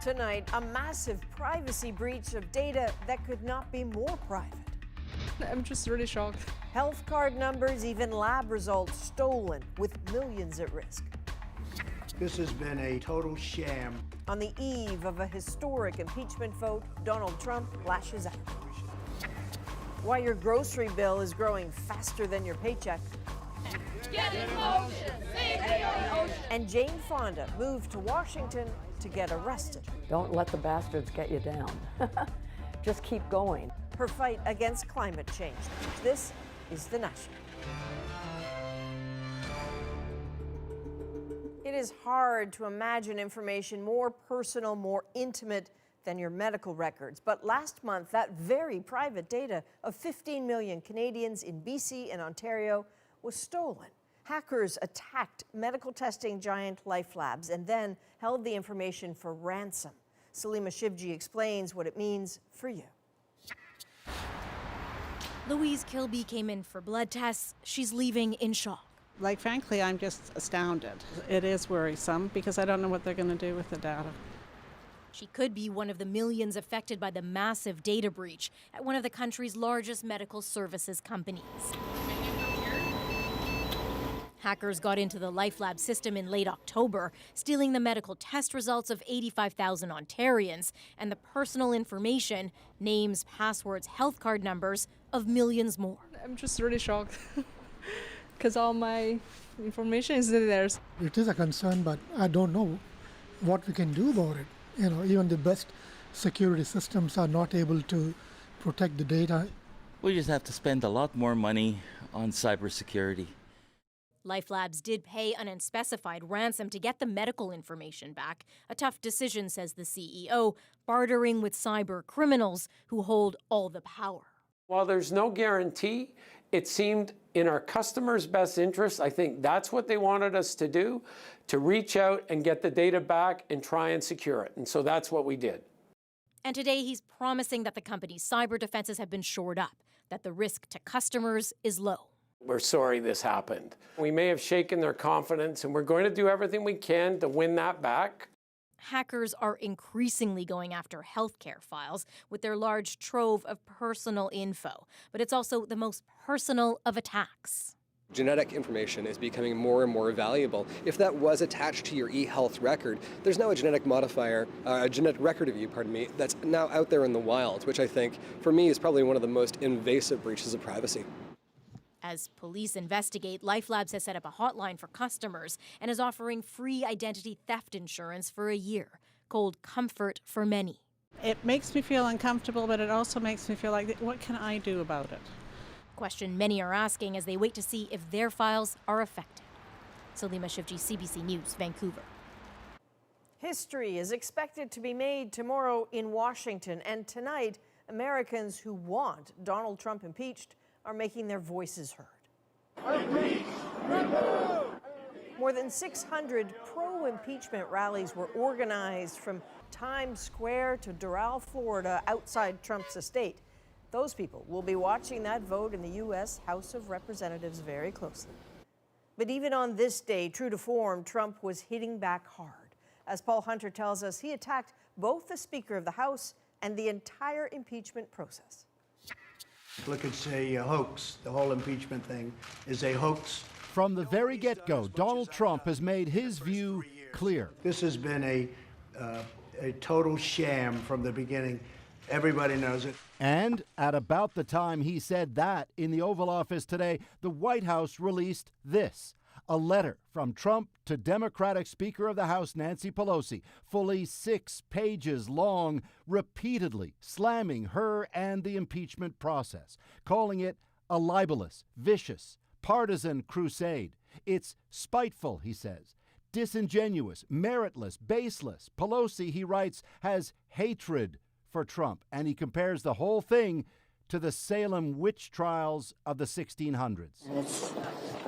Tonight, a massive privacy breach of data that could not be more private. I'm just really shocked. Health card numbers, even lab results stolen, with millions at risk. This has been a total sham. On the eve of a historic impeachment vote, Donald Trump lashes out. Why your grocery bill is growing faster than your paycheck. Get in motion! And Jane Fonda moved to Washington to get arrested. Don't let the bastards get you down. Just keep going. Her fight against climate change. This is The National. It is hard to imagine information more personal, more intimate than your medical records. But last month, that very private data of 15 million Canadians in BC and Ontario was stolen. Hackers attacked medical testing giant LifeLabs and then held the information for ransom. Salima Shivji explains what it means for you. Louise Kilby came in for blood tests. She's leaving in shock. Like, frankly, I'm just astounded. It is worrisome because I don't know what they're going to do with the data. She could be one of the millions affected by the massive data breach at one of the country's largest medical services companies. Hackers got into the LifeLabs system in late October, stealing the medical test results of 85,000 Ontarians and the personal information, names, passwords, health card numbers of millions more. I'm just really shocked because all my information is there. It is a concern, but I don't know what we can do about it. You know, even the best security systems are not able to protect the data. We just have to spend a lot more money on cybersecurity. LifeLabs did pay an unspecified ransom to get the medical information back. A tough decision, says the CEO, bartering with cyber criminals who hold all the power. While there's no guarantee, it seemed in our customers' best interest. I think that's what they wanted us to do, to reach out and get the data back and try and secure it. And so that's what we did. And today he's promising that the company's cyber defenses have been shored up, that the risk to customers is low. We're sorry this happened. We may have shaken their confidence, and we're going to do everything we can to win that back. Hackers are increasingly going after healthcare files with their large trove of personal info, but it's also the most personal of attacks. Genetic information is becoming more and more valuable. If that was attached to your e-health record, there's now a genetic modifier, a genetic record of you, that's now out there in the wild, which I think, for me, is probably one of the most invasive breaches of privacy. As police investigate, LifeLabs has set up a hotline for customers and is offering free identity theft insurance for a year, called Comfort for Many. It makes me feel uncomfortable, but it also makes me feel like, what can I do about it? Question many are asking as they wait to see if their files are affected. Salima Shivji, CBC News, Vancouver. History is expected to be made tomorrow in Washington, and tonight, Americans who want Donald Trump impeached are making their voices heard. More than 600 pro-impeachment rallies were organized from Times Square to Doral, Florida, outside Trump's estate. Those people will be watching that vote in the U.S. House of Representatives very closely. But even on this day, true to form, Trump was hitting back hard. As Paul Hunter tells us, he attacked both the Speaker of the House and the entire impeachment process. Look, it's a hoax. The whole impeachment thing is a hoax. From the very get-go, Donald Trump has made his view clear. This has been a total sham from the beginning. Everybody knows it. And at about the time he said that in the Oval Office today, the White House released this. A letter from Trump to Democratic Speaker of the House Nancy Pelosi, fully 6 pages long, repeatedly slamming her and the impeachment process, calling it a libelous, vicious, partisan crusade. It's spiteful, he says, disingenuous, meritless, baseless. Pelosi, he writes, has hatred for Trump, and he compares the whole thing to the Salem witch trials of the 1600s. It's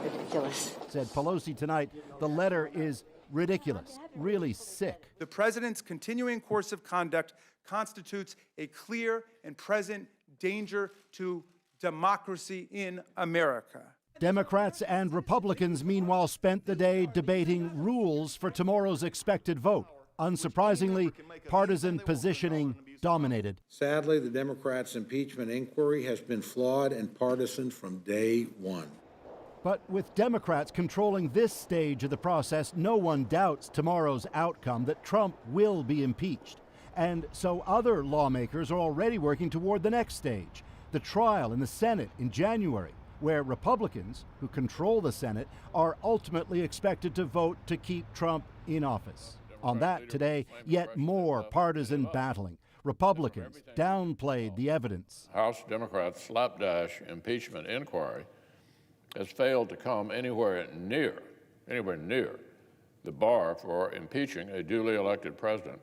ridiculous. Said Pelosi tonight, the letter is ridiculous, really sick. The president's continuing course of conduct constitutes a clear and present danger to democracy in America. Democrats and Republicans, meanwhile, spent the day debating rules for tomorrow's expected vote. Unsurprisingly, partisan positioning dominated. Sadly, the Democrats' impeachment inquiry has been flawed and partisan from day one. But with Democrats controlling this stage of the process, no one doubts tomorrow's outcome, that Trump will be impeached. And so other lawmakers are already working toward the next stage, the trial in the Senate in January, where Republicans, who control the Senate, are ultimately expected to vote to keep Trump in office. On that today, yet more partisan battling. Republicans downplayed the evidence. House Democrats' slapdash impeachment inquiry has failed to come anywhere near the bar for impeaching a duly elected president.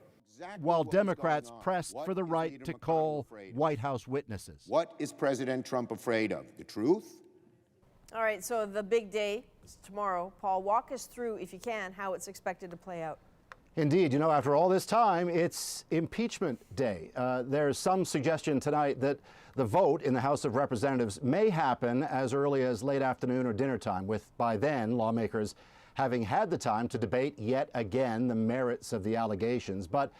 While Democrats pressed for the right to call White House witnesses. What is President Trump afraid of? The truth? All right, so the big day is tomorrow. Paul, walk us through, if you can, how it's expected to play out. Indeed. You know, after all this time, it's impeachment day. There's some suggestion tonight that the vote in the House of Representatives may happen as early as late afternoon or dinner time, with by then lawmakers having had the time to debate yet again the merits of the allegations. But,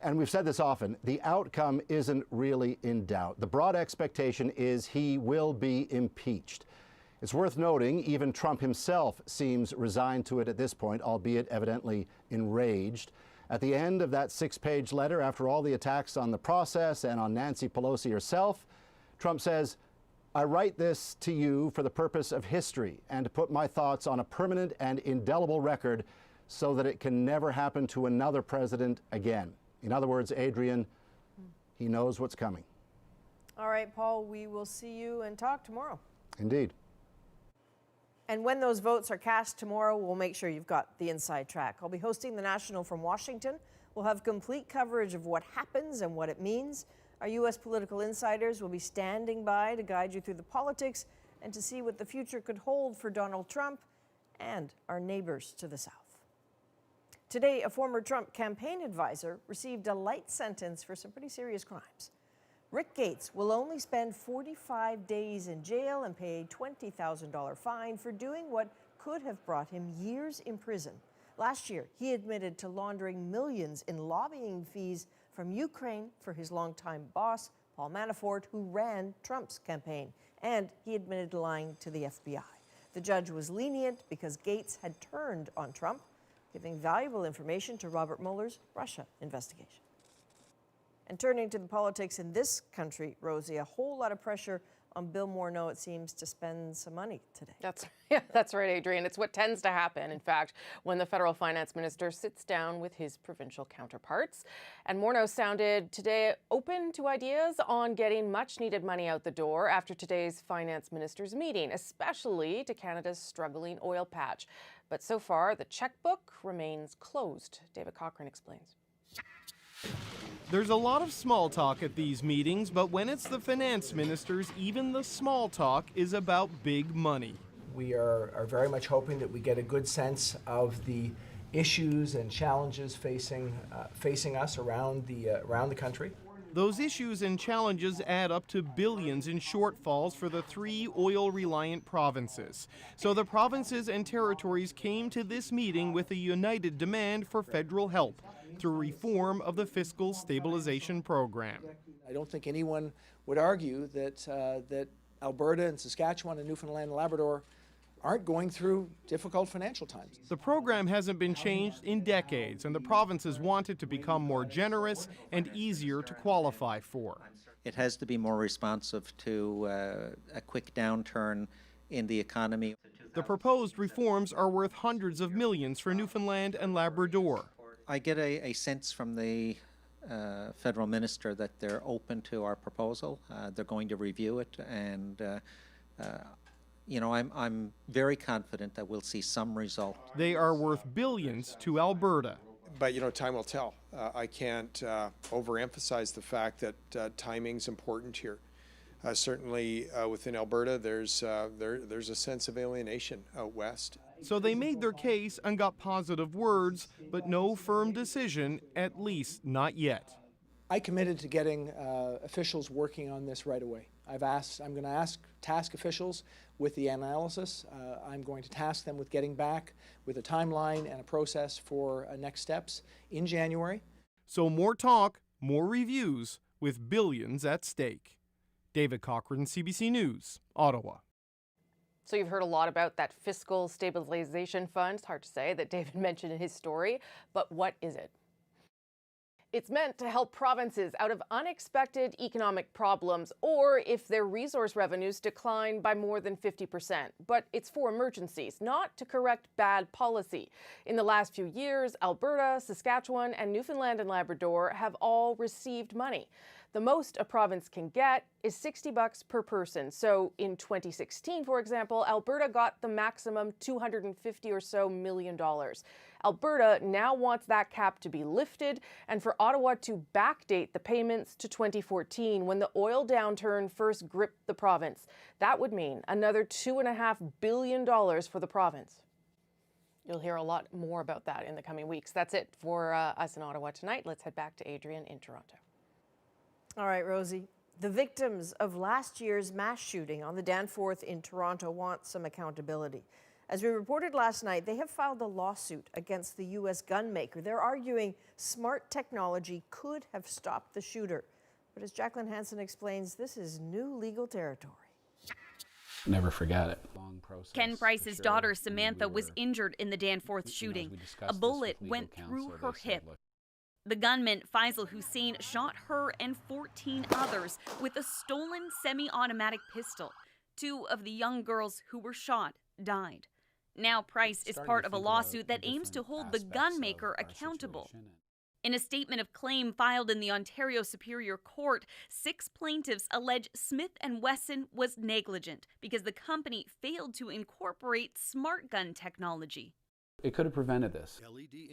and we've said this often, the outcome isn't really in doubt. The broad expectation is he will be impeached. It's worth noting, even Trump himself seems resigned to it at this point, albeit evidently enraged. At the end of that 6-page letter, after all the attacks on the process and on Nancy Pelosi herself, Trump says, "I write this to you for the purpose of history and to put my thoughts on a permanent and indelible record so that it can never happen to another president again." In other words, Adrian, he knows what's coming. All right, Paul, we will see you and talk tomorrow. Indeed. And when those votes are cast tomorrow, we'll make sure you've got the inside track. I'll be hosting the National from Washington. We'll have complete coverage of what happens and what it means. Our U.S. political insiders will be standing by to guide you through the politics and to see what the future could hold for Donald Trump and our neighbors to the south. Today, a former Trump campaign advisor received a light sentence for some pretty serious crimes. Rick Gates will only spend 45 days in jail and pay a $20,000 fine for doing what could have brought him years in prison. Last year, he admitted to laundering millions in lobbying fees from Ukraine for his longtime boss, Paul Manafort, who ran Trump's campaign. And he admitted to lying to the FBI. The judge was lenient because Gates had turned on Trump, giving valuable information to Robert Mueller's Russia investigation. And turning to the politics in this country, Rosie, a whole lot of pressure on Bill Morneau, it seems, to spend some money today. That's right, Adrian. It's what tends to happen, in fact, when the federal finance minister sits down with his provincial counterparts. And Morneau sounded today open to ideas on getting much-needed money out the door after today's finance minister's meeting, especially to Canada's struggling oil patch. But so far, the checkbook remains closed. David Cochran explains. There's a lot of small talk at these meetings, but when it's the finance ministers, even the small talk is about big money. We are very much hoping that we get a good sense of the issues and challenges facing us around the country. Those issues and challenges add up to billions in shortfalls for the 3 oil-reliant provinces. So the provinces and territories came to this meeting with a united demand for federal help through reform of the fiscal stabilization program. I don't think anyone would argue that Alberta and Saskatchewan and Newfoundland and Labrador aren't going through difficult financial times. The program hasn't been changed in decades, and the provinces want it to become more generous and easier to qualify for. It has to be more responsive to a quick downturn in the economy. The proposed reforms are worth hundreds of millions for Newfoundland and Labrador. I get a sense from the federal minister that they're open to our proposal. They're going to review it, and you know, I'm very confident that we'll see some result. They are worth billions to Alberta. But, you know, time will tell. I can't overemphasize the fact that timing's important here. Certainly within Alberta, there's a sense of alienation out west. So they made their case and got positive words, but no firm decision, at least not yet. I committed to getting officials working on this right away. I'm going to task officials with the analysis. I'm going to task them with getting back with a timeline and a process for next steps in January. So more talk, more reviews, with billions at stake. David Cochran, CBC News, Ottawa. So you've heard a lot about that fiscal stabilization fund. It's hard to say that David mentioned in his story, but what is it? It's meant to help provinces out of unexpected economic problems or if their resource revenues decline by more than 50%. But it's for emergencies, not to correct bad policy. In the last few years, Alberta, Saskatchewan, and Newfoundland and Labrador have all received money. The most a province can get is $60 per person. So in 2016, for example, Alberta got the maximum $250 or so million. Alberta now wants that cap to be lifted and for Ottawa to backdate the payments to 2014 when the oil downturn first gripped the province. That would mean another $2.5 billion for the province. You'll hear a lot more about that in the coming weeks. That's it for us in Ottawa tonight. Let's head back to Adrian in Toronto. All right, Rosie. The victims of last year's mass shooting on the Danforth in Toronto want some accountability. As we reported last night, they have filed a lawsuit against the U.S. gun maker. They're arguing smart technology could have stopped the shooter. But as Jacqueline Hansen explains, this is new legal territory. Never forget it. Ken Price's daughter, Samantha, was injured in the Danforth shooting. A bullet went through her hip. The gunman, Faisal Hussein, shot her and 14 others with a stolen semi-automatic pistol. 2 of the young girls who were shot died. Now Price is part of a lawsuit that aims to hold the gunmaker accountable. In a statement of claim filed in the Ontario Superior Court, 6 plaintiffs allege Smith & Wesson was negligent because the company failed to incorporate smart gun technology. It could have prevented this.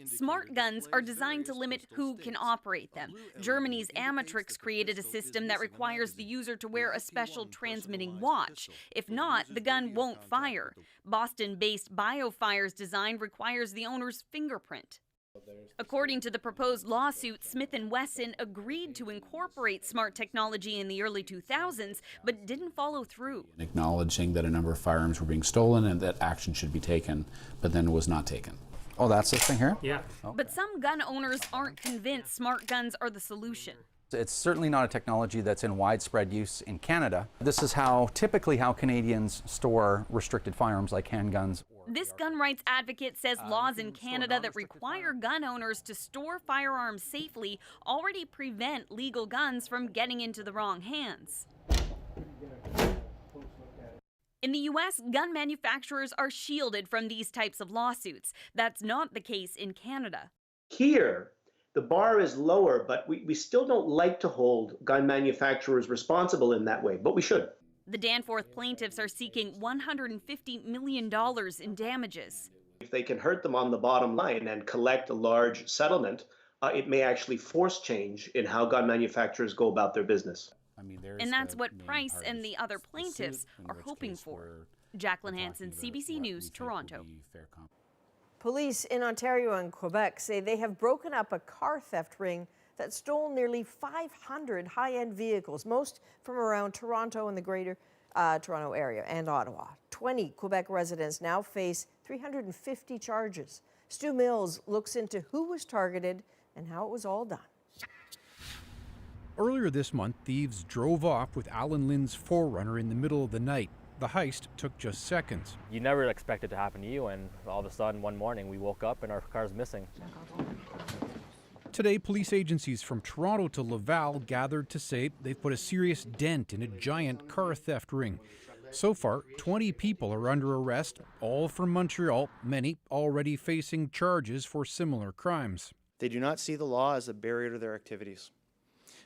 Smart guns are designed to limit who can operate them. Germany's Amatrix created a system that requires the user to wear a special transmitting watch. If not, the gun won't fire. Boston-based BioFire's design requires the owner's fingerprint. According to the proposed lawsuit, Smith & Wesson agreed to incorporate smart technology in the early 2000s, but didn't follow through. Acknowledging that a number of firearms were being stolen and that action should be taken, but then it was not taken. Oh, that's this thing here? Yeah. Okay. But some gun owners aren't convinced smart guns are the solution. It's certainly not a technology that's in widespread use in Canada. This is typically how Canadians store restricted firearms like handguns. This gun rights advocate says laws in Canada that require gun owners to store firearms safely already prevent legal guns from getting into the wrong hands. In the U.S., gun manufacturers are shielded from these types of lawsuits. That's not the case in Canada. Here, the bar is lower, but we still don't like to hold gun manufacturers responsible in that way, but we should. The Danforth plaintiffs are seeking $150 million in damages. If they can hurt them on the bottom line and collect a large settlement, it may actually force change in how gun manufacturers go about their business. And that's what Price and the other plaintiffs are hoping for. Jacqueline Hansen, CBC News, Toronto. Police in Ontario and Quebec say they have broken up a car theft ring that stole nearly 500 high-end vehicles, most from around Toronto and the greater Toronto area and Ottawa. 20 Quebec residents now face 350 charges. Stu Mills looks into who was targeted and how it was all done. Earlier this month, thieves drove off with Alan Lynn's 4Runner in the middle of the night. The heist took just seconds. You never expect it to happen to you, and all of a sudden one morning we woke up and our car's missing. Today, police agencies from Toronto to Laval gathered to say they've put a serious dent in a giant car theft ring. So far, 20 people are under arrest, all from Montreal, many already facing charges for similar crimes. They do not see the law as a barrier to their activities.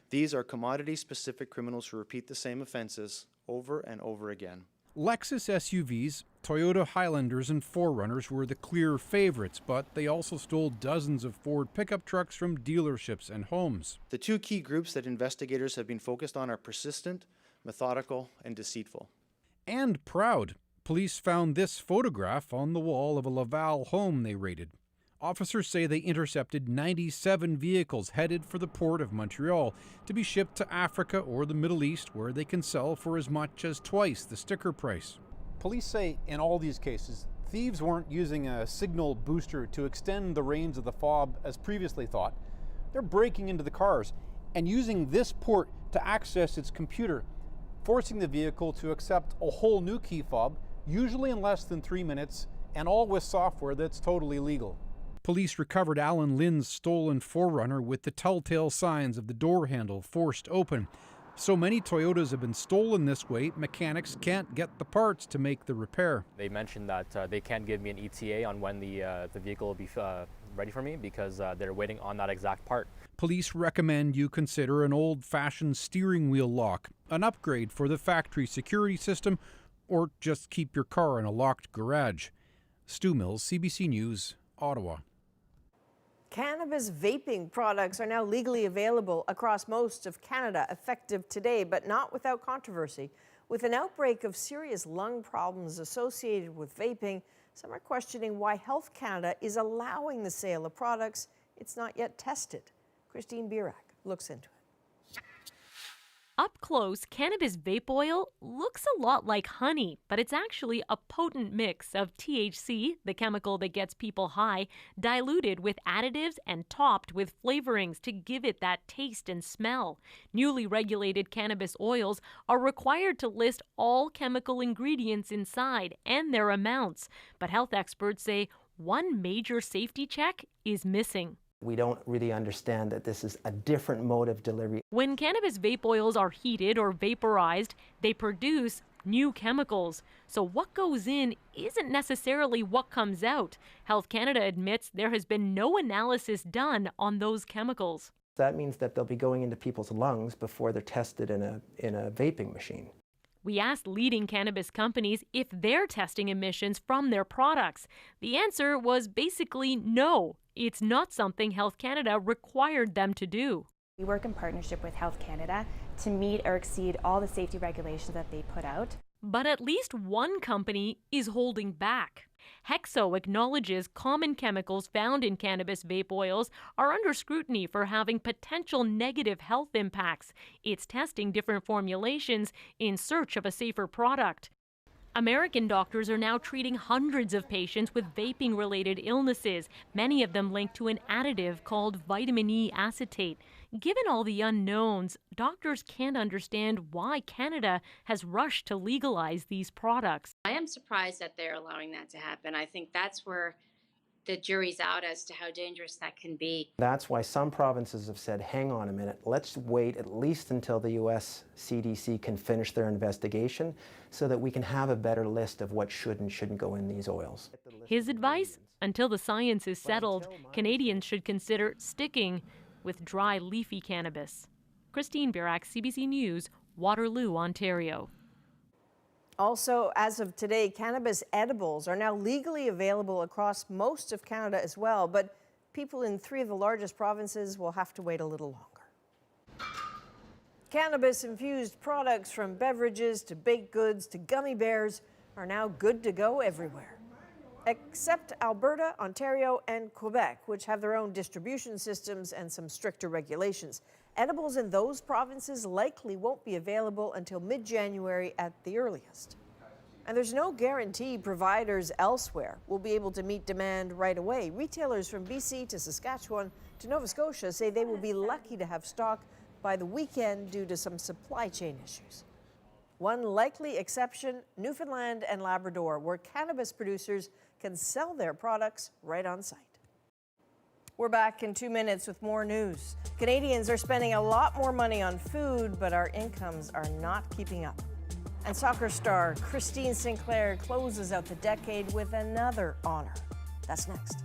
These are commodity-specific criminals who repeat the same offenses over and over again. Lexus SUVs, Toyota Highlanders, and 4Runners were the clear favorites, but they also stole dozens of Ford pickup trucks from dealerships and homes. The 2 key groups that investigators have been focused on are persistent, methodical, and deceitful. And proud. Police found this photograph on the wall of a Laval home they raided. Officers say they intercepted 97 vehicles headed for the port of Montreal to be shipped to Africa or the Middle East, where they can sell for as much as twice the sticker price. Police say in all these cases, thieves weren't using a signal booster to extend the range of the fob as previously thought. They're breaking into the cars and using this port to access its computer, forcing the vehicle to accept a whole new key fob, usually in less than 3 minutes, and all with software that's totally legal. Police recovered Alan Lynn's stolen 4Runner with the telltale signs of the door handle forced open. So many Toyotas have been stolen this way, mechanics can't get the parts to make the repair. They mentioned that they can't give me an ETA on when the vehicle will be ready for me because they're waiting on that exact part. Police recommend you consider an old-fashioned steering wheel lock, an upgrade for the factory security system, or just keep your car in a locked garage. Stu Mills, CBC News, Ottawa. Cannabis vaping products are now legally available across most of Canada, effective today, but not without controversy. With an outbreak of serious lung problems associated with vaping, some are questioning why Health Canada is allowing the sale of products it's not yet tested. Christine Birak looks into it. Up close, cannabis vape oil looks a lot like honey, but it's actually a potent mix of THC, the chemical that gets people high, diluted with additives and topped with flavorings to give it that taste and smell. Newly regulated cannabis oils are required to list all chemical ingredients inside and their amounts, but health experts say one major safety check is missing. We don't really understand that this is a different mode of delivery. When cannabis vape oils are heated or vaporized, they produce new chemicals. So what goes in isn't necessarily what comes out. Health Canada admits there has been no analysis done on those chemicals. That means that they'll be going into people's lungs before they're tested in a vaping machine. We asked leading cannabis companies if they're testing emissions from their products. The answer was basically no. It's not something Health Canada required them to do. We work in partnership with Health Canada to meet or exceed all the safety regulations that they put out. But at least one company is holding back. Hexo acknowledges common chemicals found in cannabis vape oils are under scrutiny for having potential negative health impacts. It's testing different formulations in search of a safer product. American doctors are now treating hundreds of patients with vaping-related illnesses, many of them linked to an additive called vitamin E acetate. Given all the unknowns, doctors can't understand why Canada has rushed to legalize these products. I am surprised that they're allowing that to happen. I think that's where the jury's out as to how dangerous that can be. That's why some provinces have said, hang on a minute, let's wait at least until the US CDC can finish their investigation so that we can have a better list of what should and shouldn't go in these oils. His advice? Until the science is settled, Canadians should consider sticking with dry leafy cannabis. Christine Birak, CBC News, Waterloo, Ontario. Also, as of today, cannabis edibles are now legally available across most of Canada as well, but people in 3 of the largest provinces will have to wait a little longer. Cannabis-infused products from beverages to baked goods to gummy bears are now good to go everywhere, except Alberta, Ontario, and Quebec, which have their own distribution systems and some stricter regulations. Edibles in those provinces likely won't be available until mid-January at the earliest. And there's no guarantee providers elsewhere will be able to meet demand right away. Retailers from BC to Saskatchewan to Nova Scotia say they will be lucky to have stock by the weekend due to some supply chain issues. One likely exception, Newfoundland and Labrador, where cannabis producers can sell their products right on site. We're back in 2 minutes with more news. Canadians are spending a lot more money on food, but our incomes are not keeping up. And soccer star Christine Sinclair closes out the decade with another honor. That's next.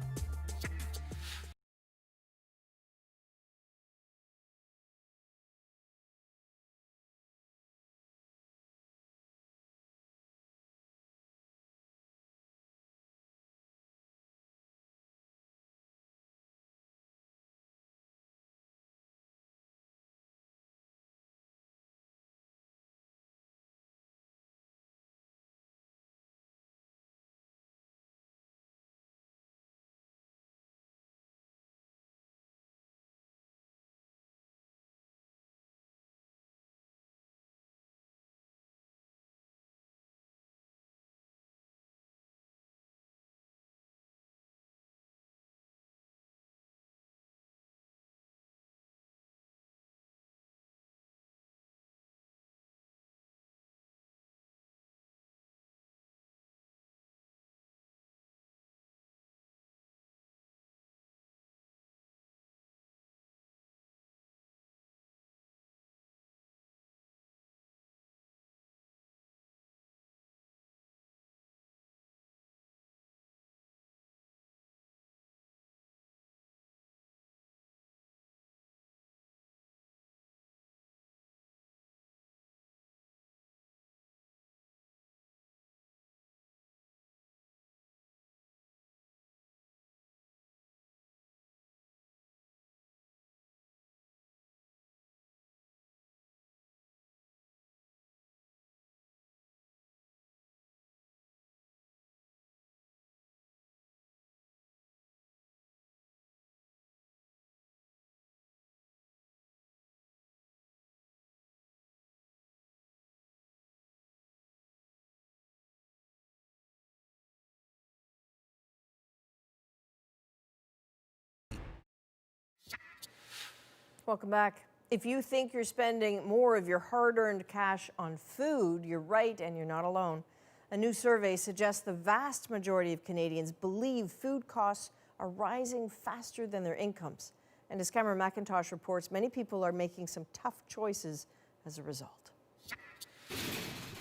Welcome back. If you think you're spending more of your hard-earned cash on food, you're right and you're not alone. A new survey suggests the vast majority of Canadians believe food costs are rising faster than their incomes. And as Cameron McIntosh reports, many people are making some tough choices as a result.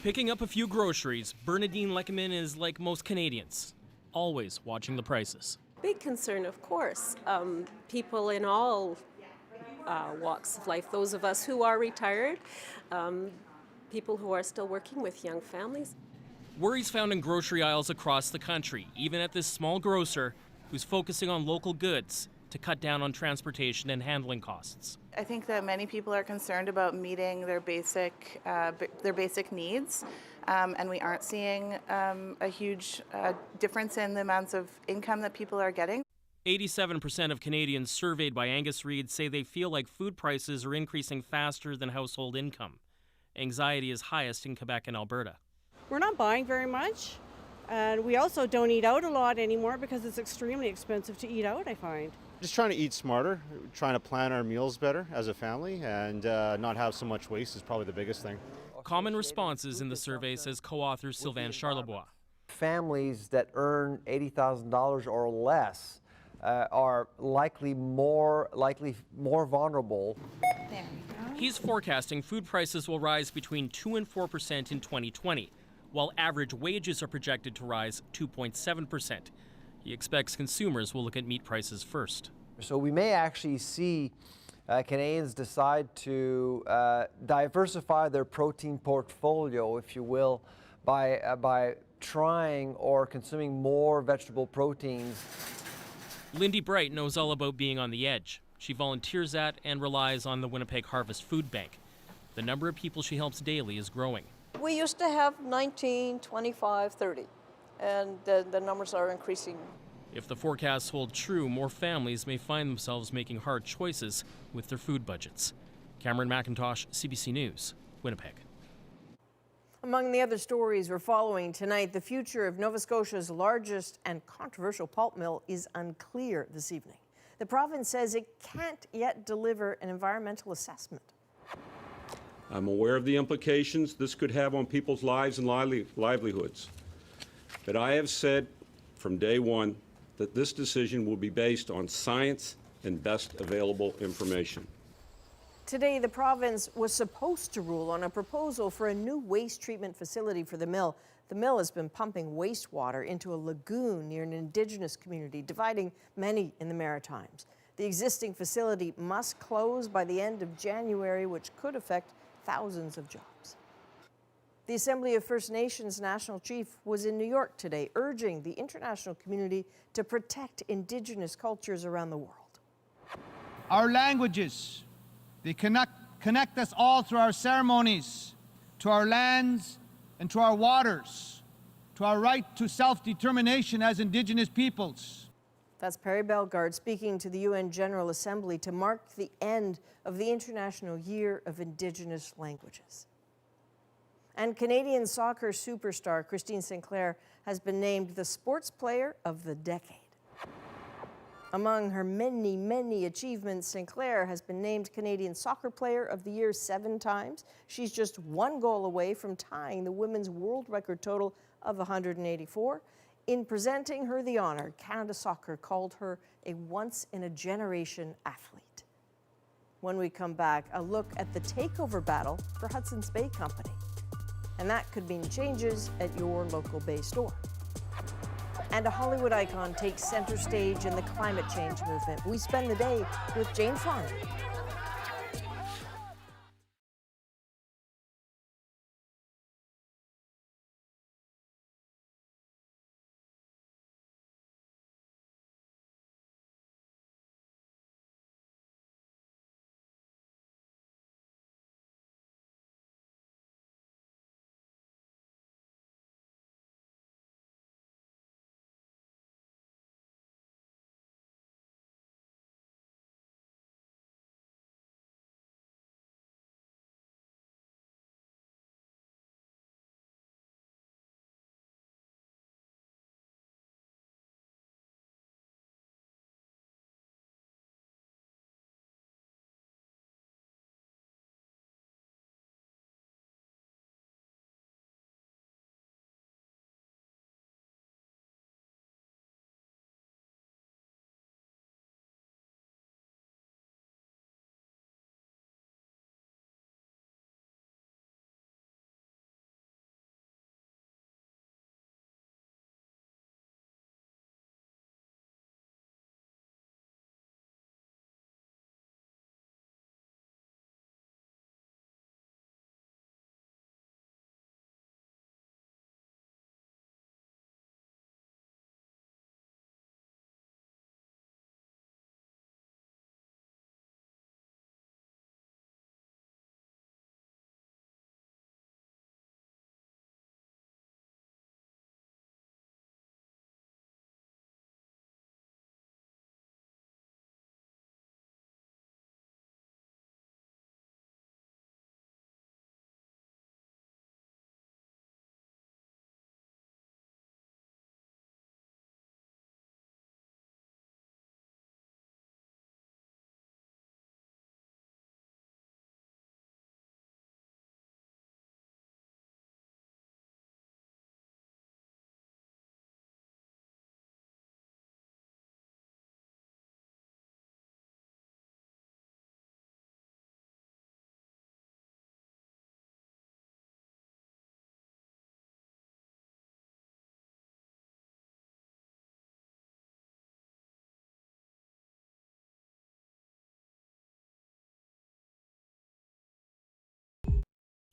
Picking up a few groceries, Bernadine Leckerman is like most Canadians, always watching the prices. Big concern, of course. People in all walks of life, those of us who are retired, people who are still working with young families. Worries found in grocery aisles across the country, even at this small grocer who's focusing on local goods to cut down on transportation and handling costs. I think that many people are concerned about meeting their basic needs, and we aren't seeing a huge difference in the amounts of income that people are getting. 87% of Canadians surveyed by Angus Reid say they feel like food prices are increasing faster than household income. Anxiety is highest in Quebec and Alberta. We're not buying very much, and we also don't eat out a lot anymore because it's extremely expensive to eat out, I find. Just trying to eat smarter, trying to plan our meals better as a family, and not have so much waste is probably the biggest thing. Common responses in the survey, says co-author Sylvain Charlebois. Families that earn $80,000 or less are likely more vulnerable. There we go. He's forecasting food prices will rise between 2 and 4% in 2020, while average wages are projected to rise 2.7%. He expects consumers will look at meat prices first. So we may actually see Canadians decide to diversify their protein portfolio, if you will, by trying or consuming more vegetable proteins. Lindy Bright knows all about being on the edge. She volunteers at and relies on the Winnipeg Harvest Food Bank. The number of people she helps daily is growing. We used to have 19, 25, 30, and the numbers are increasing. If the forecasts hold true, more families may find themselves making hard choices with their food budgets. Cameron McIntosh, CBC News, Winnipeg. Among the other stories we're following tonight, the future of Nova Scotia's largest and controversial pulp mill is unclear this evening. The province says it can't yet deliver an environmental assessment. I'm aware of the implications this could have on people's lives and livelihoods. But I have said from day one that this decision will be based on science and best available information. Today, the province was supposed to rule on a proposal for a new waste treatment facility for the mill. The mill has been pumping wastewater into a lagoon near an Indigenous community, dividing many in the Maritimes. The existing facility must close by the end of January, which could affect thousands of jobs. The Assembly of First Nations National Chief was in New York today, urging the international community to protect Indigenous cultures around the world. Our languages, they connect us all through our ceremonies, to our lands and to our waters, to our right to self-determination as Indigenous peoples. That's Perry Bellegarde speaking to the UN General Assembly to mark the end of the International Year of Indigenous Languages. And Canadian soccer superstar Christine Sinclair has been named the Sports Player of the Decade. Among her many, many achievements, Sinclair has been named Canadian Soccer Player of the Year 7 times. She's just 1 goal away from tying the women's world record total of 184. In presenting her the honor, Canada Soccer called her a once-in-a-generation athlete. When we come back, a look at the takeover battle for Hudson's Bay Company. And that could mean changes at your local Bay store. And a Hollywood icon takes center stage in the climate change movement. We spend the day with Jane Fonda.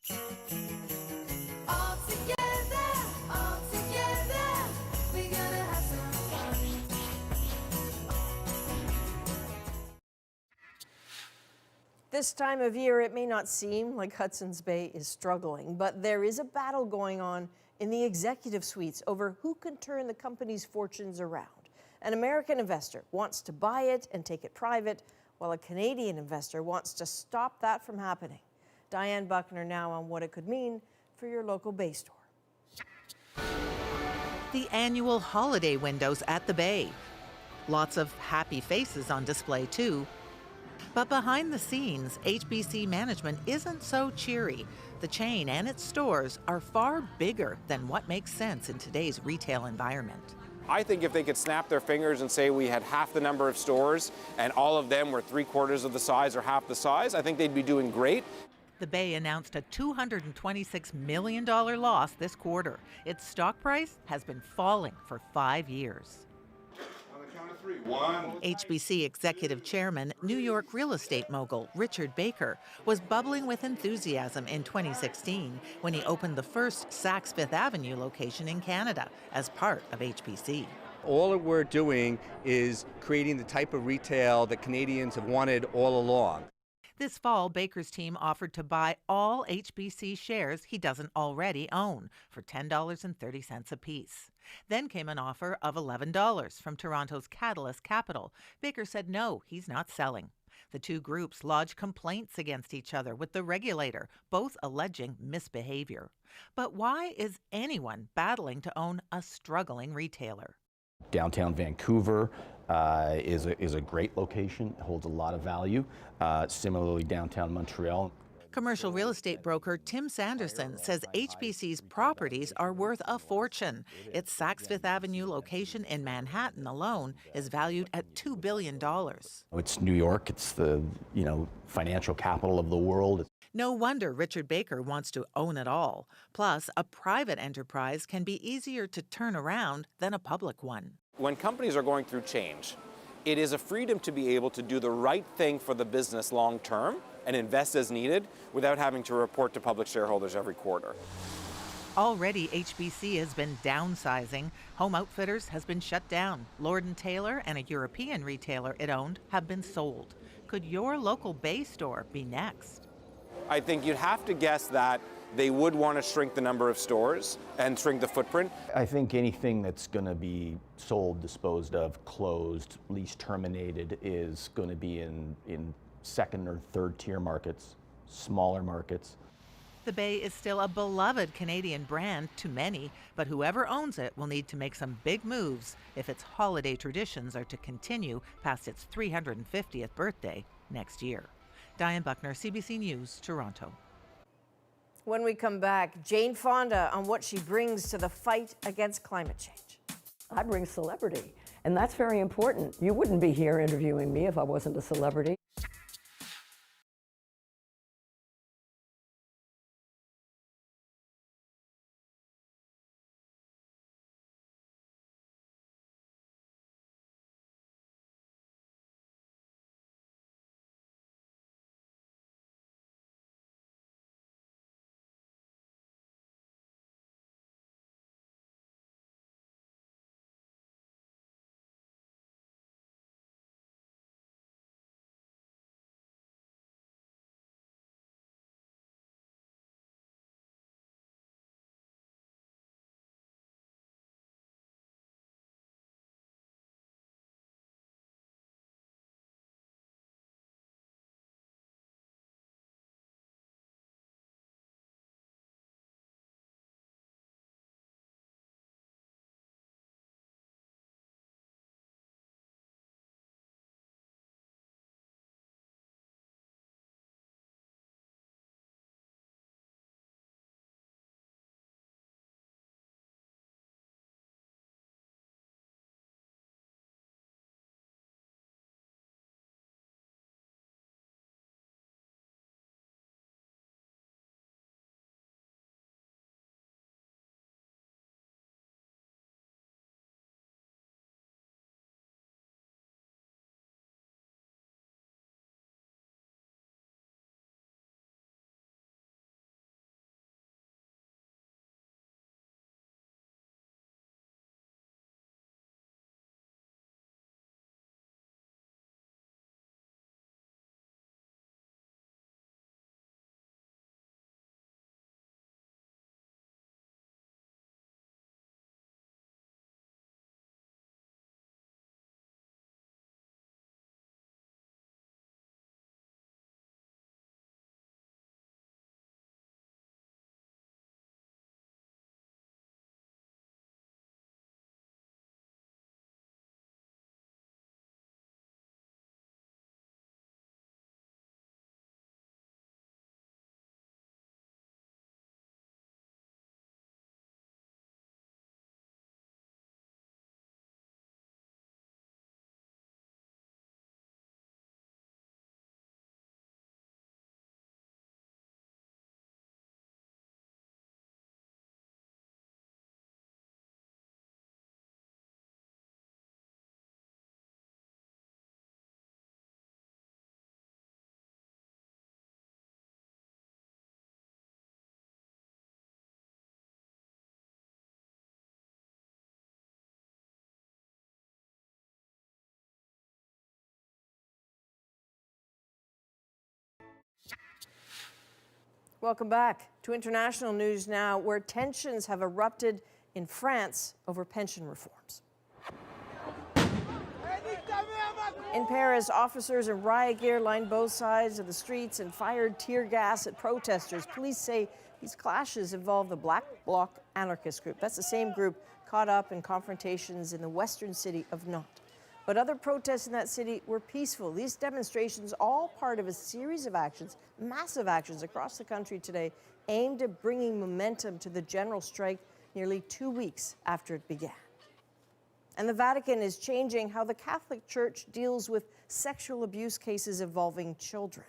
All together, we're gonna have some fun. This time of year, it may not seem like Hudson's Bay is struggling, but there is a battle going on in the executive suites over who can turn the company's fortunes around. An American investor wants to buy it and take it private, while a Canadian investor wants to stop that from happening. Diane Buckner now on what it could mean for your local Bay store. The annual holiday windows at the Bay. Lots of happy faces on display, too. But behind the scenes, HBC management isn't so cheery. The chain and its stores are far bigger than what makes sense in today's retail environment. I think if they could snap their fingers and say we had half the number of stores and all of them were 3/4 of the size or half the size, I think they'd be doing great. The Bay announced a $226 million loss this quarter. Its stock price has been falling for 5 years. HBC Executive Chairman, New York real estate mogul Richard Baker was bubbling with enthusiasm in 2016 when he opened the first Saks Fifth Avenue location in Canada as part of HBC. All that we're doing is creating the type of retail that Canadians have wanted all along. This fall, Baker's team offered to buy all HBC shares he doesn't already own for $10.30 apiece. Then came an offer of $11 from Toronto's Catalyst Capital. Baker said no, he's not selling. The two groups lodged complaints against each other with the regulator, both alleging misbehavior. But why is anyone battling to own a struggling retailer? Downtown Vancouver is a great location, holds a lot of value. Similarly, downtown Montreal. Commercial real estate broker Tim Sanderson says HBC's properties are worth a fortune. Its Saks Fifth Avenue location in Manhattan alone is valued at $2 billion. It's New York. It's the financial capital of the world. No wonder Richard Baker wants to own it all. Plus, a private enterprise can be easier to turn around than a public one. When companies are going through change, it is a freedom to be able to do the right thing for the business long term and invest as needed without having to report to public shareholders every quarter. Already, HBC has been downsizing. Home Outfitters has been shut down. Lord & Taylor and a European retailer it owned have been sold. Could your local Bay store be next? I think you'd have to guess that they would want to shrink the number of stores and shrink the footprint. I think anything that's going to be sold, disposed of, closed, lease terminated is going to be in second or third tier markets, smaller markets. The Bay is still a beloved Canadian brand to many, but whoever owns it will need to make some big moves if its holiday traditions are to continue past its 350th birthday next year. Diane Buckner, CBC News, Toronto. When we come back, Jane Fonda on what she brings to the fight against climate change. I bring celebrity, and that's very important. You wouldn't be here interviewing me if I wasn't a celebrity. Welcome back to international news now, where tensions have erupted in France over pension reforms. In Paris, officers in riot gear lined both sides of the streets and fired tear gas at protesters. Police say these clashes involve the Black Bloc anarchist group. That's the same group caught up in confrontations in the western city of Nantes. But other protests in that city were peaceful. These demonstrations, all part of a series of actions, massive actions across the country today, aimed at bringing momentum to the general strike nearly 2 weeks after it began. And the Vatican is changing how the Catholic Church deals with sexual abuse cases involving children.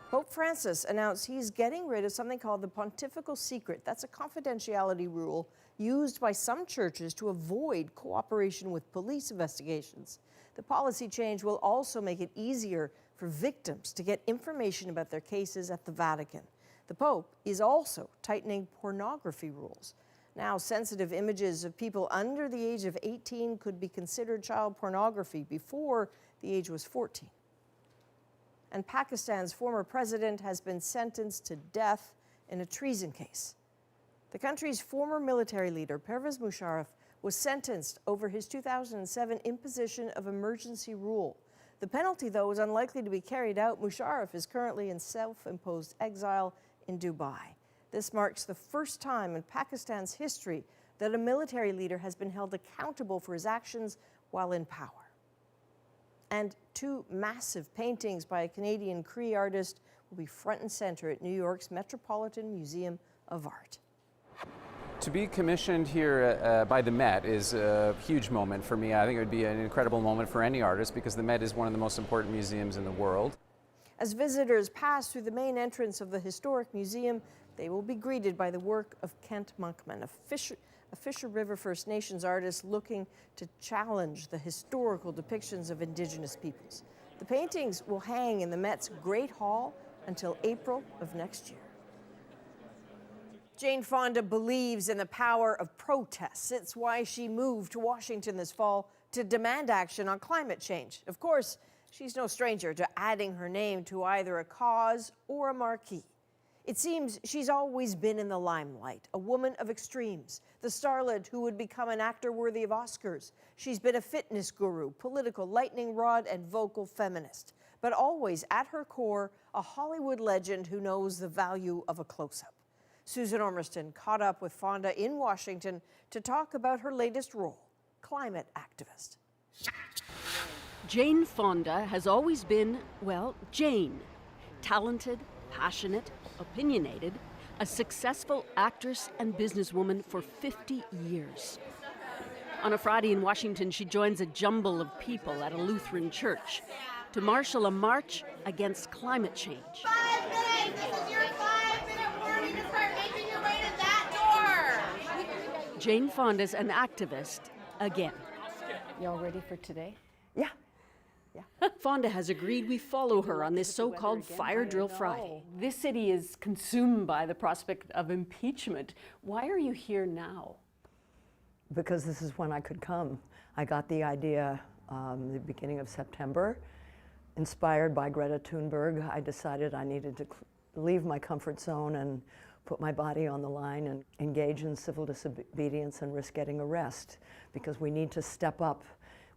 Pope Francis announced he's getting rid of something called the pontifical secret. That's a confidentiality rule used by some churches to avoid cooperation with police investigations. The policy change will also make it easier for victims to get information about their cases at the Vatican. The Pope is also tightening pornography rules. Now, sensitive images of people under the age of 18 could be considered child pornography. Before, the age was 14. And Pakistan's former president has been sentenced to death in a treason case. The country's former military leader, Pervez Musharraf, was sentenced over his 2007 imposition of emergency rule. The penalty, though, is unlikely to be carried out. Musharraf is currently in self-imposed exile in Dubai. This marks the first time in Pakistan's history that a military leader has been held accountable for his actions while in power. And 2 massive paintings by a Canadian Cree artist will be front and center at New York's Metropolitan Museum of Art. To be commissioned here by the Met is a huge moment for me. I think it would be an incredible moment for any artist because the Met is one of the most important museums in the world. As visitors pass through the main entrance of the historic museum, they will be greeted by the work of Kent Monkman, a Fisher River First Nations artist looking to challenge the historical depictions of Indigenous peoples. The paintings will hang in the Met's Great Hall until April of next year. Jane Fonda believes in the power of protests. It's why she moved to Washington this fall to demand action on climate change. Of course, she's no stranger to adding her name to either a cause or a marquee. It seems she's always been in the limelight, a woman of extremes, the starlet who would become an actor worthy of Oscars. She's been a fitness guru, political lightning rod, and vocal feminist, but always at her core, a Hollywood legend who knows the value of a close-up. Susan Ormiston caught up with Fonda in Washington to talk about her latest role, climate activist. Jane Fonda has always been, well, Jane. Talented, passionate, opinionated, a successful actress and businesswoman for 50 years. On a Friday in Washington, she joins a jumble of people at a Lutheran church to marshal a march against climate change. 5 minutes! This is your 5-minute warning to start making your way to that door! Jane Fonda's an activist again. Y'all ready for today? Yeah. Fonda has agreed we follow her on this so-called Fire Drill Friday. This city is consumed by the prospect of impeachment. Why are you here now? Because this is when I could come. I got the idea the beginning of September. Inspired by Greta Thunberg, I decided I needed to leave my comfort zone and put my body on the line and engage in civil disobedience and risk getting arrest, because we need to step up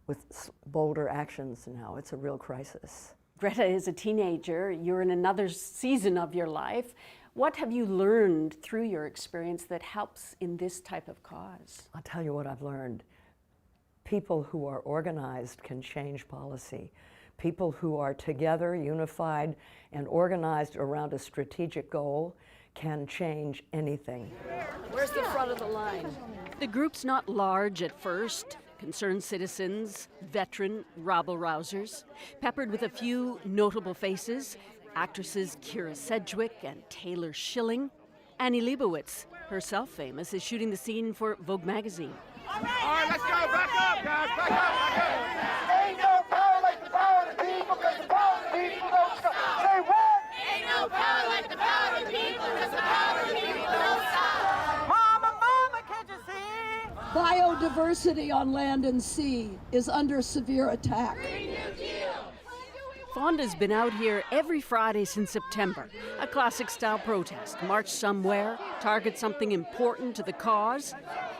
with bolder actions now. It's a real crisis. Greta is a teenager. You're in another season of your life. What have you learned through your experience that helps in this type of cause? I'll tell you what I've learned. People who are organized can change policy. People who are together, unified, and organized around a strategic goal can change anything. Where's the front of the line? The group's not large at first. Concerned citizens, veteran rabble-rousers, peppered with a few notable faces, actresses Kira Sedgwick and Taylor Schilling. Annie Leibovitz, herself famous, is shooting the scene for Vogue magazine. All right, let's go. Back up, guys. Back up. Ain't no power like the power of the people, because the power of the people don't stop. Say what? Ain't no power like the power of the people, because the power of the people don't stop. Mama, can't you see? Biodiversity on land and sea is under severe attack. Fonda's been out here every Friday since September. A classic-style protest. March somewhere, target something important to the cause.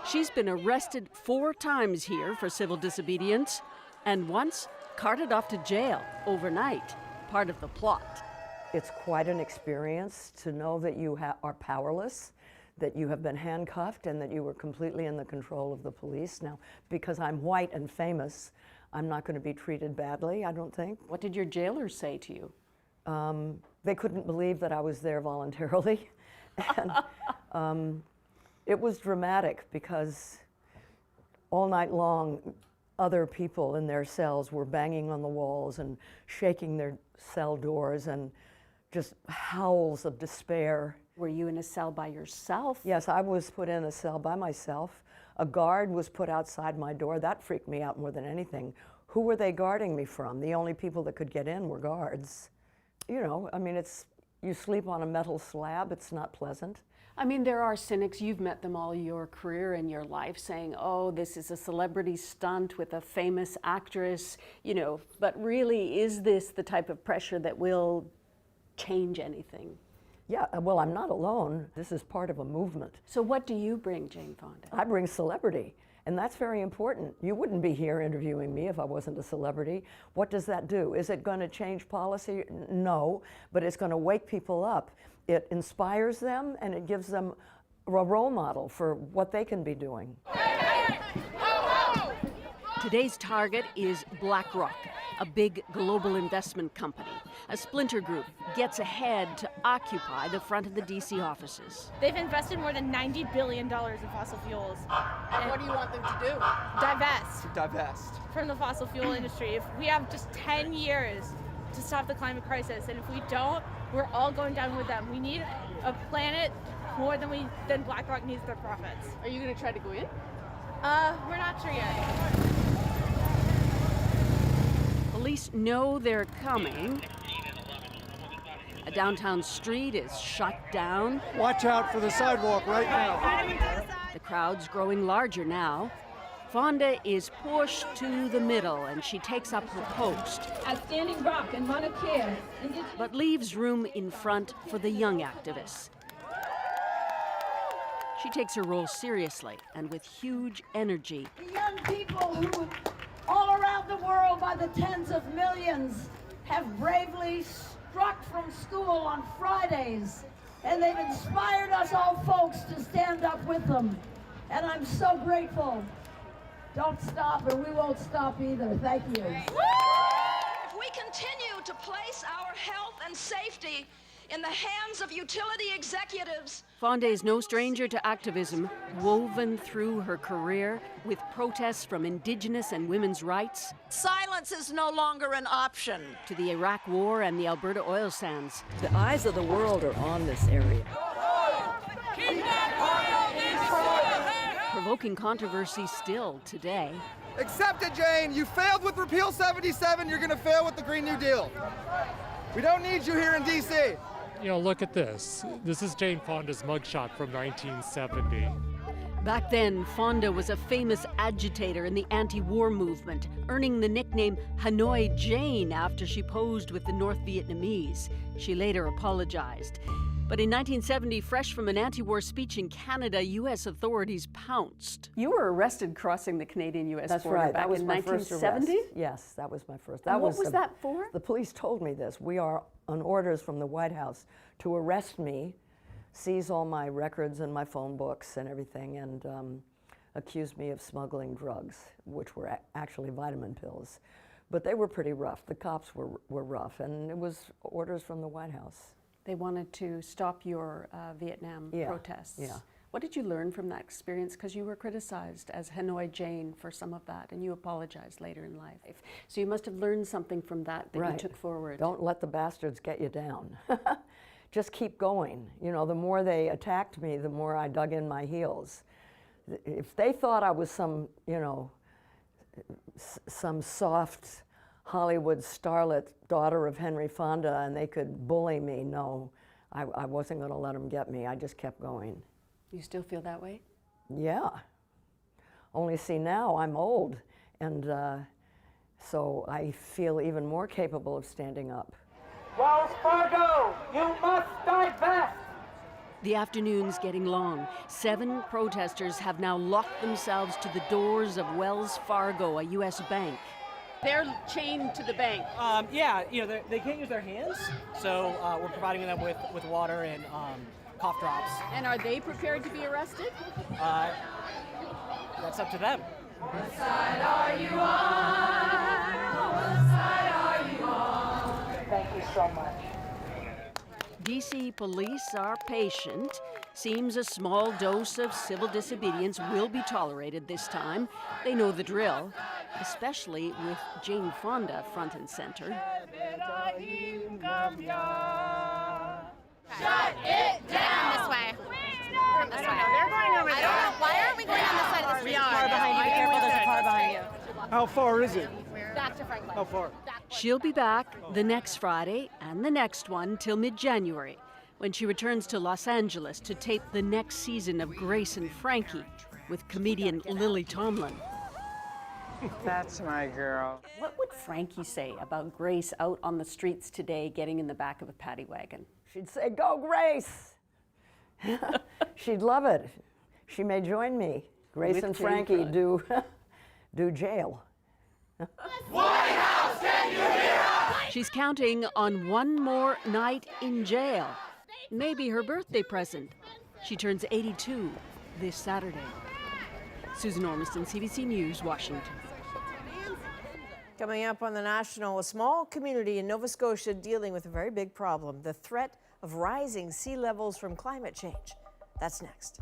She's been arrested 4 times here for civil disobedience, and once carted off to jail overnight. Part of the plot. It's quite an experience to know that you are powerless, that you have been handcuffed, and that you were completely in the control of the police. Now, because I'm white and famous, I'm not going to be treated badly, I don't think. What did your jailers say to you? They couldn't believe that I was there voluntarily. And it was dramatic because all night long, other people in their cells were banging on the walls and shaking their cell doors, and just howls of despair. Were you in a cell by yourself? Yes, I was put in a cell by myself. A guard was put outside my door. That freaked me out more than anything. Who were they guarding me from? The only people that could get in were guards. You know, I mean, you sleep on a metal slab, it's not pleasant. I mean, there are cynics, you've met them all your career and your life, saying, oh, this is a celebrity stunt with a famous actress, you know, but really, is this the type of pressure that will change anything? Yeah, well, I'm not alone. This is part of a movement. So what do you bring, Jane Fonda? I bring celebrity, and that's very important. You wouldn't be here interviewing me if I wasn't a celebrity. What does that do? Is it going to change policy? No, but it's going to wake people up. It inspires them, and it gives them a role model for what they can be doing. Today's target is BlackRock, a big global investment company. A splinter group gets ahead to occupy the front of the D.C. offices. They've invested more than $90 billion in fossil fuels. And what do you want them to do? Divest from the fossil fuel industry. If we have just 10 years to stop the climate crisis, and if we don't, we're all going down with them. We need a planet more than BlackRock needs their profits. Are you going to try to go in? We're not sure yet. Police know they're coming. A downtown street is shut down. Watch out for the sidewalk right now. The crowd's growing larger now. Fonda is pushed to the middle, and she takes up her post. At Standing Rock and Mauna Kea. But leaves room in front for the young activists. She takes her role seriously and with huge energy. The young people who, all around the world by the tens of millions, have bravely struck from school on Fridays, and they've inspired us all folks to stand up with them. And I'm so grateful. Don't stop, and we won't stop either. Thank you. If we continue to place our health and safety in the hands of utility executives. Fonda is no stranger to activism, woven through her career with protests from Indigenous and women's rights. Silence is no longer an option. To the Iraq War and the Alberta oil sands. The eyes of the world are on this area. Provoking controversy still today. Accept it, Jane. You failed with Repeal 77. You're going to fail with the Green New Deal. We don't need you here in D.C. You know, look at this. This is Jane Fonda's mugshot from 1970. Back then, Fonda was a famous agitator in the anti-war movement, earning the nickname Hanoi Jane after she posed with the North Vietnamese. She later apologized. But in 1970, fresh from an anti-war speech in Canada, U.S. authorities pounced. You were arrested crossing the Canadian-U.S. That's border right. back That was in my first 1970? arrest. Yes, that was my first. And what was that for? The police told me this. We are on orders from the White House to arrest me, seize all my records and my phone books and everything, and accuse me of smuggling drugs, which were actually vitamin pills. But they were pretty rough. The cops were rough, and it was orders from the White House. They wanted to stop your Vietnam protests. Yeah. What did you learn from that experience? Because you were criticized as Hanoi Jane for some of that, and you apologized later in life. So you must have learned something from that you took forward. Don't let the bastards get you down. Just keep going. You know, the more they attacked me, the more I dug in my heels. If they thought I was some, you know, some soft Hollywood starlet daughter of Henry Fonda and they could bully me, no, I wasn't going to let them get me. I just kept going. You still feel that way? Yeah. Only see now I'm old, and So I feel even more capable of standing up. Wells Fargo, you must divest. The afternoon's getting long. 7 protesters have now locked themselves to the doors of Wells Fargo, a U.S. bank. They're chained to the bank. Yeah, they can't use their hands, so we're providing them with water and cough drops. And are they prepared to be arrested? That's up to them. What side are you on? What side are you on? Thank you so much. D.C. police are patient. Seems a small dose of civil disobedience will be tolerated this time. They know the drill, especially with Jane Fonda front and center. Shut it down! This way. Come this way. They're going over there. I don't know. Why aren't we going on this side of the street? We are. Car behind you. Be careful. There's a car behind you. How far is it? Back to Franklin. How far? She'll be back the next Friday and the next one till mid-January, when she returns to Los Angeles to tape the next season of Grace and Frankie with comedian Lily Tomlin. That's my girl. What would Frankie say about Grace out on the streets today getting in the back of a paddy wagon? She'd say, "Go, Grace!" She'd love it. She may join me. Grace With and Jane Frankie Fonda. do jail. White House, can you hear us? She's counting on one more night in jail. Maybe her birthday present. She turns 82 this Saturday. Susan Ormiston, CBC News, Washington. Coming up on The National, a small community in Nova Scotia dealing with a very big problem, the threat of rising sea levels from climate change. That's next.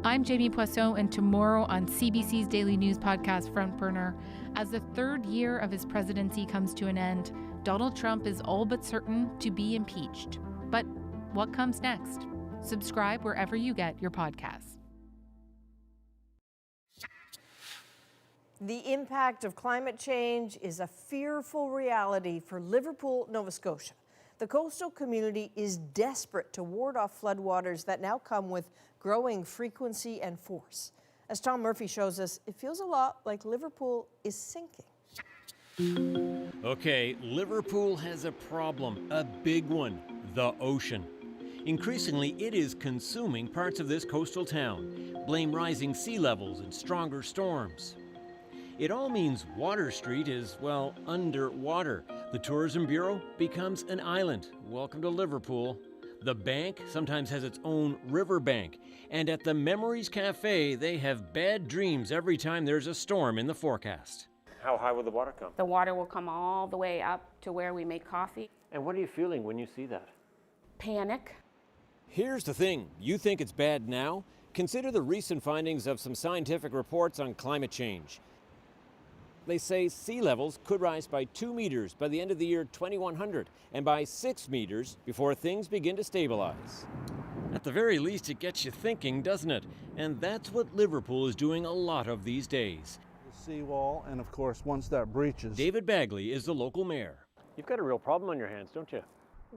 I'm Jamie Poisson, and tomorrow on CBC's daily news podcast, Front Burner, as the third year of his presidency comes to an end, Donald Trump is all but certain to be impeached. But what comes next? Subscribe wherever you get your podcasts. The impact of climate change is a fearful reality for Liverpool, Nova Scotia. The coastal community is desperate to ward off floodwaters that now come with growing frequency and force. As Tom Murphy shows us, it feels a lot like Liverpool is sinking. Okay, Liverpool has a problem, a big one, the ocean. Increasingly, it is consuming parts of this coastal town. Blame rising sea levels and stronger storms. It all means Water Street is, well, underwater. The Tourism Bureau becomes an island. Welcome to Liverpool. The bank sometimes has its own riverbank. And at the Memories Cafe, they have bad dreams every time there's a storm in the forecast. How high will the water come? The water will come all the way up to where we make coffee. And what are you feeling when you see that? Panic. Here's the thing. You think it's bad now? Consider the recent findings of some scientific reports on climate change. They say sea levels could rise by 2 meters by the end of the year 2100 and by 6 meters before things begin to stabilize. At the very least, it gets you thinking, doesn't it? And that's what Liverpool is doing a lot of these days. The seawall, and of course, once that breaches... David Bagley is the local mayor. You've got a real problem on your hands, don't you?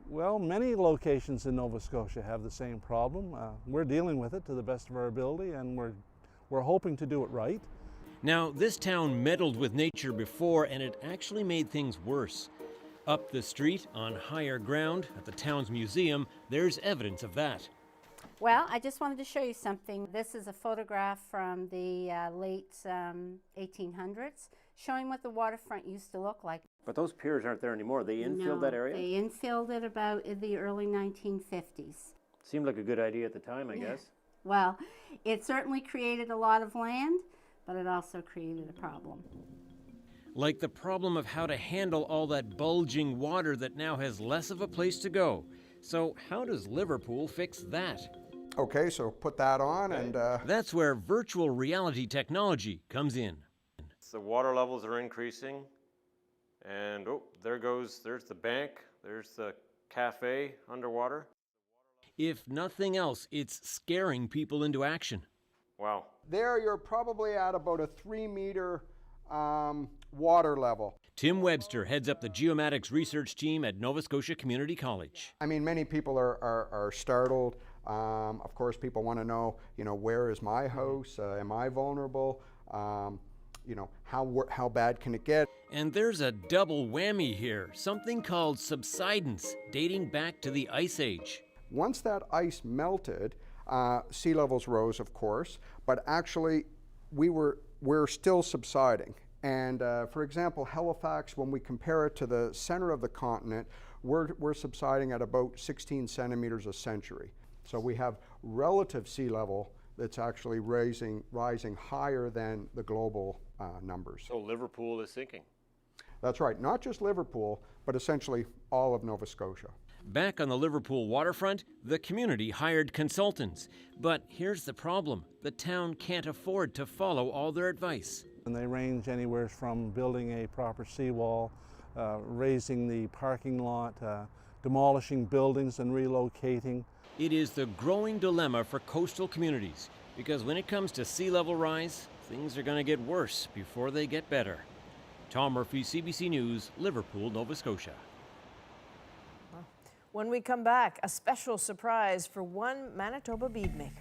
Well, many locations in Nova Scotia have the same problem. We're dealing with it to the best of our ability, and we're hoping to do it right. Now, this town meddled with nature before, and it actually made things worse. Up the street, on higher ground, at the town's museum, there's evidence of that. Well, I just wanted to show you something. This is a photograph from the late 1800s, showing what the waterfront used to look like. But those piers aren't there anymore. They infilled that area? They infilled it about in the early 1950s. Seemed like a good idea at the time, I guess. Well, it certainly created a lot of land, but it also created a problem. Like the problem of how to handle all that bulging water that now has less of a place to go. So how does Liverpool fix that? Okay, so put that on and... That's where virtual reality technology comes in. The water levels are increasing, and there's the bank, there's the cafe underwater. If nothing else, it's scaring people into action. Wow. There you're probably at about a 3-meter water level. Tim Webster heads up the geomatics research team at Nova Scotia Community College. I mean, many people are startled. Of course, people want to know, where is my house? Am I vulnerable? How bad can it get? And there's a double whammy here, something called subsidence, dating back to the Ice Age. Once that ice melted, sea levels rose, of course, but actually we're still subsiding. And for example, Halifax, when we compare it to the center of the continent, we're subsiding at about 16 centimeters a century. So we have relative sea level that's actually rising higher than the global numbers. So Liverpool is sinking. That's right, not just Liverpool, but essentially all of Nova Scotia. Back on the Liverpool waterfront, the community hired consultants. But here's the problem. The town can't afford to follow all their advice. And they range anywhere from building a proper seawall, raising the parking lot, demolishing buildings and relocating. It is the growing dilemma for coastal communities, because when it comes to sea level rise, things are going to get worse before they get better. Tom Murphy, CBC News, Liverpool, Nova Scotia. When we come back, a special surprise for one Manitoba beadmaker.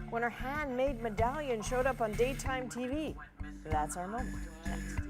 When her handmade medallion showed up on daytime TV. That's our moment. Next.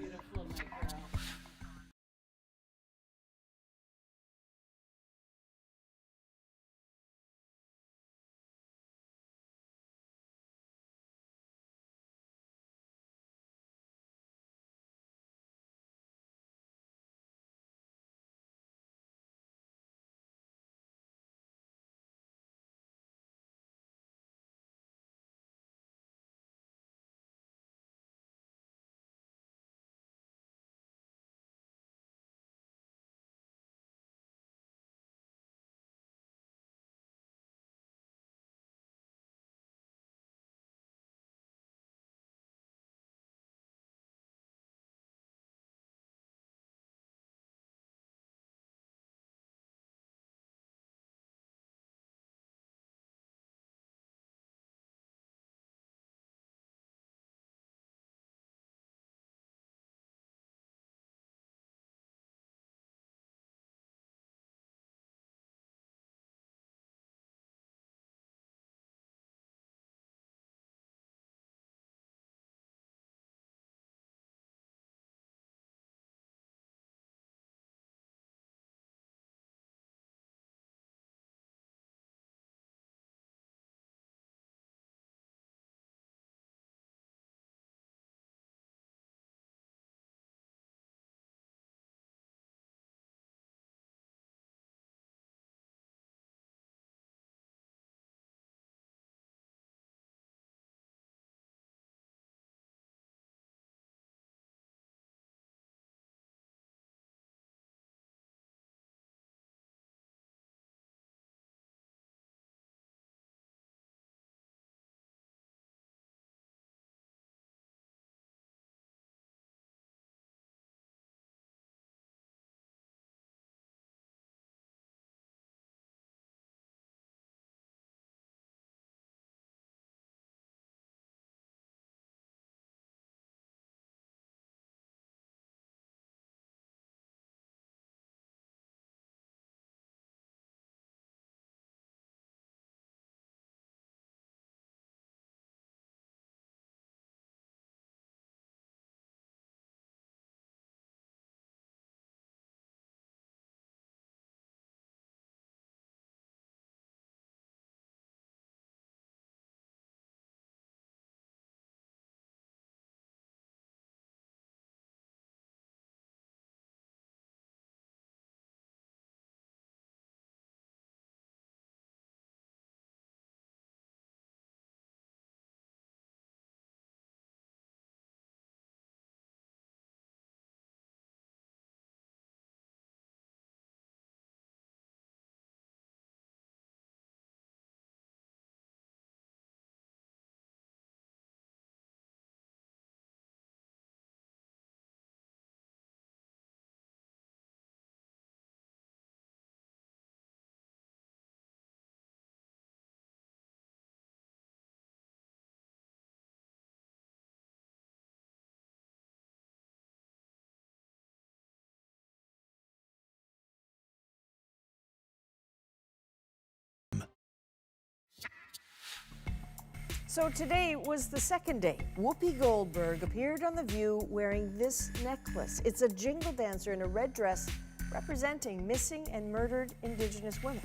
So today was the second day. Whoopi Goldberg appeared on The View wearing this necklace. It's a jingle dancer in a red dress representing missing and murdered Indigenous women.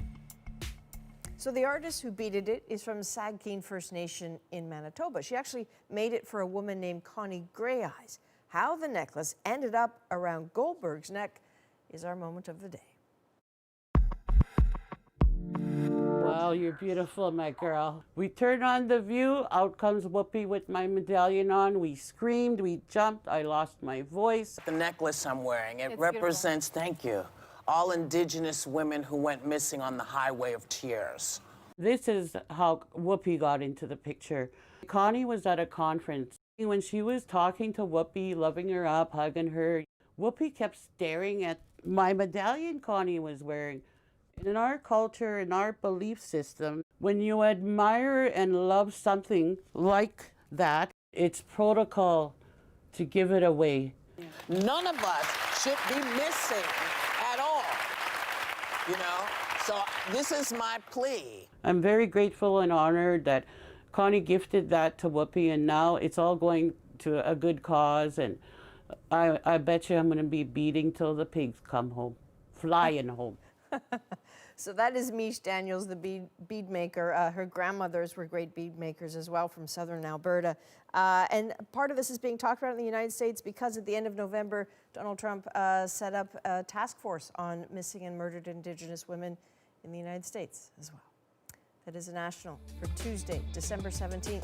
So the artist who beaded it is from Sagkeeng First Nation in Manitoba. She actually made it for a woman named Connie Greyeyes. How the necklace ended up around Goldberg's neck is our moment of the day. Wow, you're beautiful, my girl. We turned on The View. Out comes Whoopi with my medallion on. We screamed, we jumped. I lost my voice. The necklace I'm wearing, it It's represents, thank you, all Indigenous women who went missing on the Highway of Tears. This is how Whoopi got into the picture. Connie was at a conference. When she was talking to Whoopi, loving her up, hugging her, Whoopi kept staring at my medallion Connie was wearing. In our culture, in our belief system, when you admire and love something like that, it's protocol to give it away. None of us should be missing at all, you know? So this is my plea. I'm very grateful and honored that Connie gifted that to Whoopi, and now it's all going to a good cause, and I bet you I'm going to be beading till the pigs come home, flying home. So that is Mish Daniels, the bead maker. Her grandmothers were great bead makers as well from southern Alberta. And part of this is being talked about in the United States because at the end of November, Donald Trump set up a task force on missing and murdered Indigenous women in the United States as well. That is a national for Tuesday, December 17th.